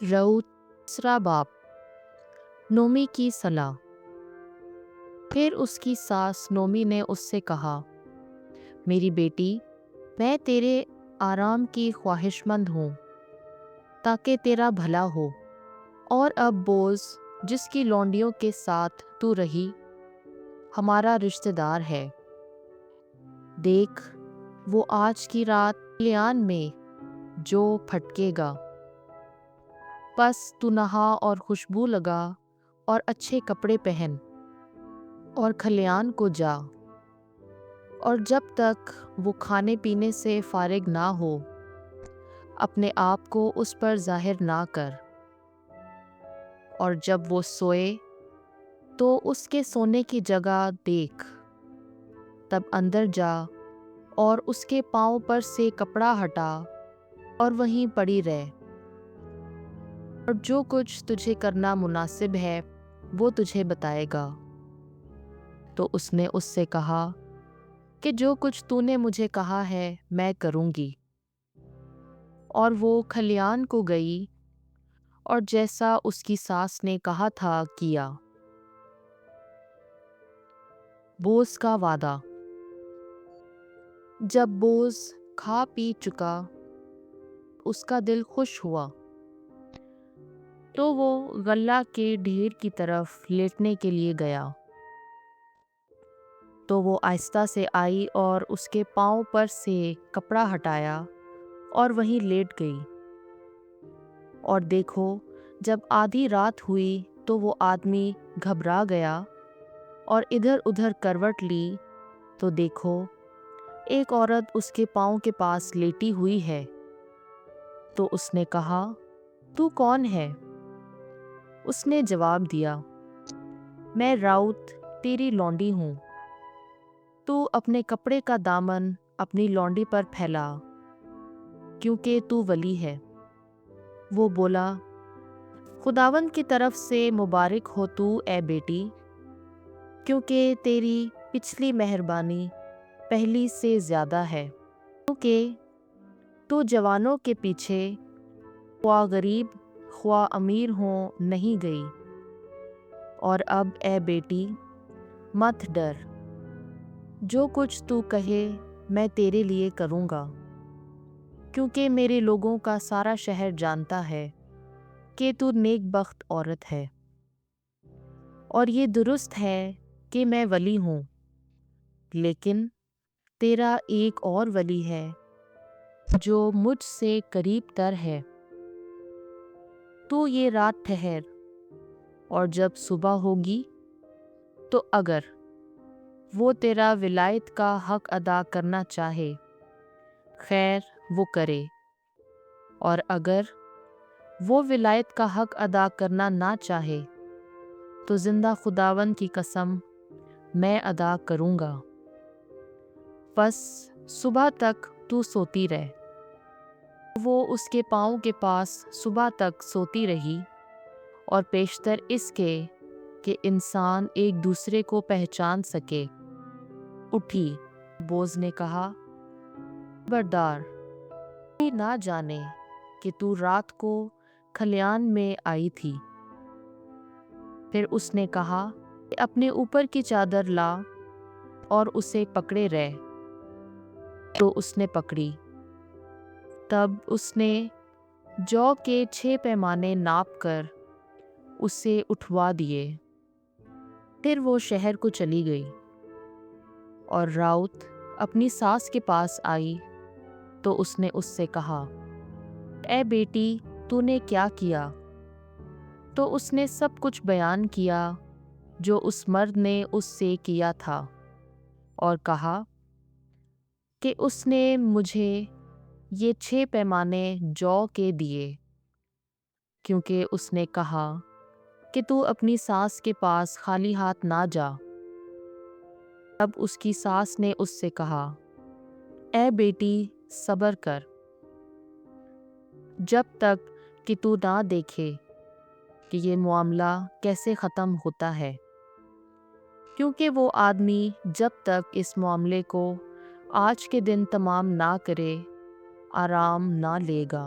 रऊत तीसरा बाप। नोमी की सलाह। फिर उसकी सास नोमी ने उससे कहा, मेरी बेटी, मैं तेरे आराम की ख्वाहिशमंद हूँ ताकि तेरा भला हो। और अब बोझ जिसकी लौंडियों के साथ तू रही हमारा रिश्तेदार है। देख, वो आज की रात खलियान में जो फटकेगा। बस तू नहा और खुशबू लगा और अच्छे कपड़े पहन और खलियान को जा। और जब तक वो खाने पीने से फारिग ना हो अपने आप को उस पर जाहिर ना कर। और जब वो सोए तो उसके सोने की जगह देख, तब अंदर जा और उसके पाँव पर से कपड़ा हटा और वहीं पड़ी रह। और जो कुछ तुझे करना मुनासिब है वो तुझे बताएगा। तो उसने उससे कहा कि जो कुछ तूने मुझे कहा है मैं करूँगी। और वो खलियान को गई और जैसा उसकी सास ने कहा था किया। बोझ का वादा। जब बोझ खा पी चुका उसका दिल खुश हुआ तो वो गल्ला के ढेर की तरफ लेटने के लिए गया। तो वो आहिस्ता से आई और उसके पाँव पर से कपड़ा हटाया और वहीं लेट गई। और देखो, जब आधी रात हुई तो वो आदमी घबरा गया और इधर उधर करवट ली तो देखो, एक औरत उसके पाँव के पास लेटी हुई है। तो उसने कहा, तू कौन है? उसने जवाब दिया, मैं राउत तेरी लौंडी हूँ। तू अपने कपड़े का दामन अपनी लौंडी पर फैला, क्योंकि तू वली है। वो बोला, खुदावंद की तरफ से मुबारक हो तू ए बेटी, क्योंकि तेरी पिछली मेहरबानी पहली से ज़्यादा है। क्योंकि तू जवानों के पीछे ख्वाह गरीब ख्वाह अमीर हो नहीं गई। और अब ए बेटी, मत डर, जो कुछ तू कहे मैं तेरे लिए करूँगा। क्योंकि मेरे लोगों का सारा शहर जानता है कि तू नेकबख्त औरत है। और ये दुरुस्त है कि मैं वली हूँ, लेकिन तेरा एक और वली है जो मुझसे करीब तर है। तू ये रात ठहर, और जब सुबह होगी तो अगर वो तेरा विलायत का हक अदा करना चाहे, खैर वो करे। और अगर वो विलायत का हक अदा करना ना चाहे तो जिंदा खुदावन की कसम मैं अदा करूँगा। बस सुबह तक तू सोती रह। वो उसके पाँव के पास सुबह तक सोती रही, और पेशतर इसके कि इंसान एक दूसरे को पहचान सके उठी। बोझ ने कहा, खबरदार, कोई ना जाने कि तू रात को खलियान में आई थी। फिर उसने कहा, अपने ऊपर की चादर ला और उसे पकड़े रह। तो उसने पकड़ी। तब उसने जौ के 6 पैमाने नाप कर उसे उठवा दिए। फिर वो शहर को चली गई। और राउत अपनी सास के पास आई तो उसने उससे कहा, ए बेटी, तूने क्या किया? तो उसने सब कुछ बयान किया जो उस मर्द ने उससे किया था, और कहा कि उसने मुझे ये 6 पैमाने जौ के दिए, क्योंकि उसने कहा कि तू अपनी सास के पास खाली हाथ ना जा। तब उसकी सास ने उससे कहा, ए बेटी, सब्र कर, जब तक कि तू ना देखे कि ये मामला कैसे ख़त्म होता है। क्योंकि वो आदमी जब तक इस मामले को आज के दिन तमाम ना करे आराम ना लेगा।